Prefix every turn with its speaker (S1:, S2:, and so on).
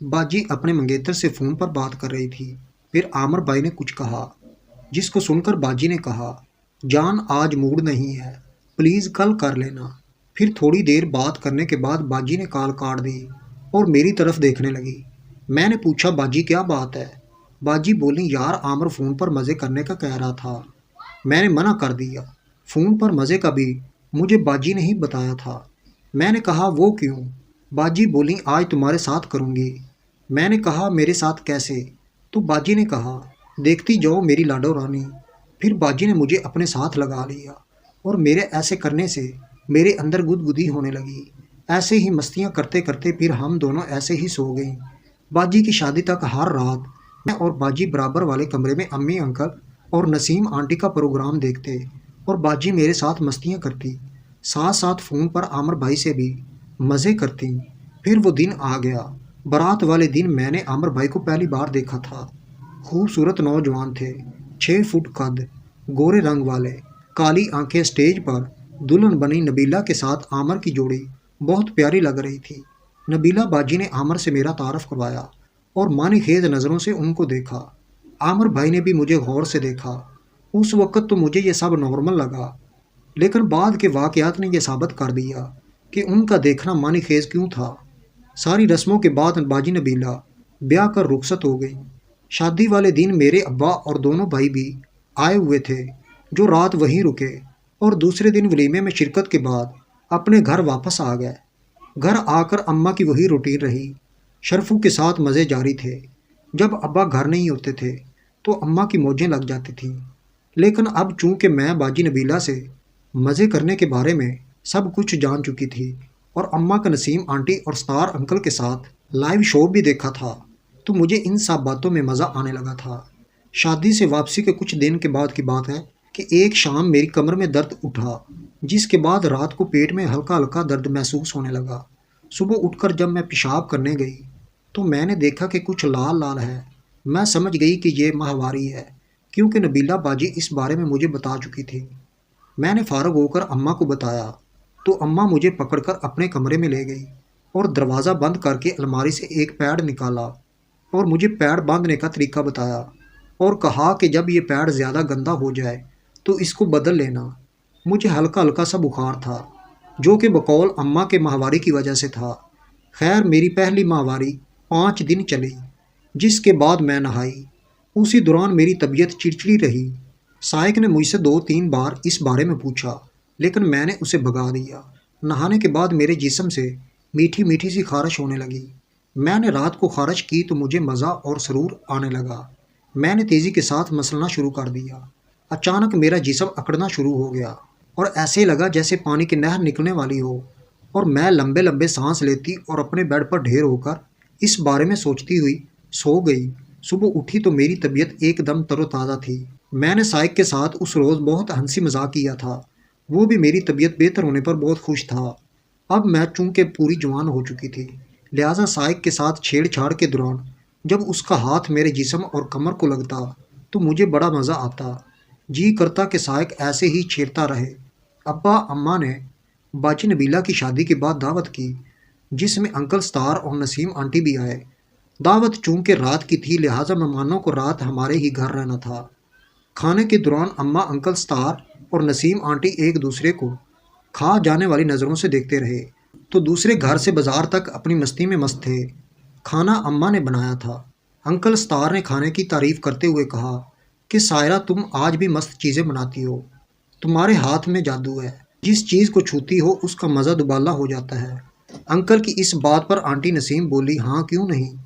S1: बाजी अपने मंगेतर से फ़ोन पर बात कर रही थी। फिर आमिर भाई ने कुछ कहा, जिसको सुनकर बाजी ने कहा, जान आज मूड नहीं है, प्लीज़ कल कर लेना। फिर थोड़ी देर बात करने के बाद बाजी ने कॉल काट दी और मेरी तरफ देखने लगी। मैंने पूछा, बाजी क्या बात है? बाजी बोली, यार आमिर फ़ोन पर मज़े करने का कह रहा था, मैंने मना कर दिया। फ़ोन पर मज़े का भी मुझे बाजी ने ही बताया था। मैंने कहा, वो क्यों? बाजी बोली, आज तुम्हारे साथ करूँगी। मैंने कहा, मेरे साथ कैसे? तो बाजी ने कहा, देखती जाओ मेरी लाडो रानी। फिर बाजी ने मुझे अपने साथ लगा लिया और मेरे ऐसे करने से मेरे अंदर गुदगुदी होने लगी। ऐसे ही मस्तियाँ करते करते फिर हम दोनों ऐसे ही सो गए। बाजी की शादी तक हर रात मैं और बाजी बराबर वाले कमरे में अम्मी अंकल और नसीम आंटी का प्रोग्राम देखते और बाजी मेरे साथ मस्तियाँ करती, साथ साथ फ़ोन पर आमिर भाई से भी मज़े करती। फिर वो दिन आ गया। बारात वाले दिन मैंने आमिर भाई को पहली बार देखा था। खूबसूरत नौजवान थे, 6 फुट कद, गोरे रंग वाले, काली आंखें। स्टेज पर दुल्हन बनी नबीला के साथ आमिर की जोड़ी बहुत प्यारी लग रही थी। नबीला बाजी ने आमिर से मेरा तारफ़ करवाया और मानी खेज नज़रों से उनको देखा। आमिर भाई ने भी मुझे गौर से देखा। उस वक़्त तो मुझे ये सब नॉर्मल लगा, लेकिन बाद के वाक़यात ने यह साबित कर दिया कि उनका देखना मानी खेज क्यों था। सारी रस्मों के बाद बाजी नबीला ब्याह कर रुखसत हो गई। शादी वाले दिन मेरे अब्बा और दोनों भाई भी आए हुए थे, जो रात वहीं रुके और दूसरे दिन वलीमे में शिरकत के बाद अपने घर वापस आ गए। घर आकर अम्मा की वही रूटीन रही। शरफू के साथ मज़े जारी थे। जब अब्बा घर नहीं होते थे तो अम्मा की मौजें लग जाती थीं। लेकिन अब चूंकि मैं बाजी नबीला से मज़े करने के बारे में सब कुछ जान चुकी थी और अम्मा का नसीम आंटी और स्टार अंकल के साथ लाइव शो भी देखा था, तो मुझे इन सब बातों में मज़ा आने लगा था। शादी से वापसी के कुछ दिन के बाद की बात है कि एक शाम मेरी कमर में दर्द उठा, जिसके बाद रात को पेट में हल्का हल्का दर्द महसूस होने लगा। सुबह उठकर जब मैं पेशाब करने गई तो मैंने देखा कि कुछ लाल लाल है। मैं समझ गई कि ये माहवारी है, क्योंकि नबीला बाजी इस बारे में मुझे बता चुकी थी। मैंने फारग होकर अम्मा को बताया तो अम्मा मुझे पकड़कर अपने कमरे में ले गई और दरवाज़ा बंद करके अलमारी से एक पैड निकाला और मुझे पैड बांधने का तरीका बताया और कहा कि जब ये पैड ज़्यादा गंदा हो जाए तो इसको बदल लेना। मुझे हल्का हल्का सा बुखार था, जो कि बकौल अम्मा के माहवारी की वजह से था। खैर, मेरी पहली माहवारी 5 दिन चली, जिसके बाद मैं नहाई। उसी दौरान मेरी तबीयत चिड़चिड़ी रही। साइक ने मुझसे 2-3 बार इस बारे में पूछा, लेकिन मैंने उसे भगा दिया। नहाने के बाद मेरे जिस्म से मीठी मीठी सी खारिश होने लगी। मैंने रात को खारिश की तो मुझे मज़ा और सरूर आने लगा। मैंने तेज़ी के साथ मसलना शुरू कर दिया। अचानक मेरा जिस्म अकड़ना शुरू हो गया और ऐसे लगा जैसे पानी की नहर निकलने वाली हो, और मैं लंबे लंबे सांस लेती और अपने बेड पर ढेर होकर इस बारे में सोचती हुई सो गई। सुबह उठी तो मेरी तबीयत एकदम तरोताज़ा थी। मैंने साइक के साथ उस रोज़ बहुत हंसी मजाक किया था। वो भी मेरी तबीयत बेहतर होने पर बहुत खुश था। अब मैं चूंकि पूरी जवान हो चुकी थी, लिहाजा साइक के साथ छेड़छाड़ के दौरान जब उसका हाथ मेरे जिस्म और कमर को लगता तो मुझे बड़ा मज़ा आता। जी करता कि साइक ऐसे ही छेड़ता रहे। अब्बा अम्मा ने बाजी नबीला की शादी के बाद दावत की, जिसमें अंकल स्टार और नसीम आंटी भी आए। दावत चूंकि रात की थी, लिहाजा मेहमानों को रात हमारे ही घर रहना था। खाने के दौरान अम्मा, अंकल स्टार और नसीम आंटी एक दूसरे को खा जाने वाली नज़रों से देखते रहे, तो दूसरे घर से बाजार तक अपनी मस्ती में मस्त थे। खाना अम्मा ने बनाया था। अंकल स्टार ने खाने की तारीफ़ करते हुए कहा कि सायरा, तुम आज भी मस्त चीज़ें बनाती हो, तुम्हारे हाथ में जादू है, जिस चीज़ को छूती हो उसका मज़ा दुबाला हो जाता है। अंकल की इस बात पर आंटी नसीम बोली, हाँ क्यों नहीं।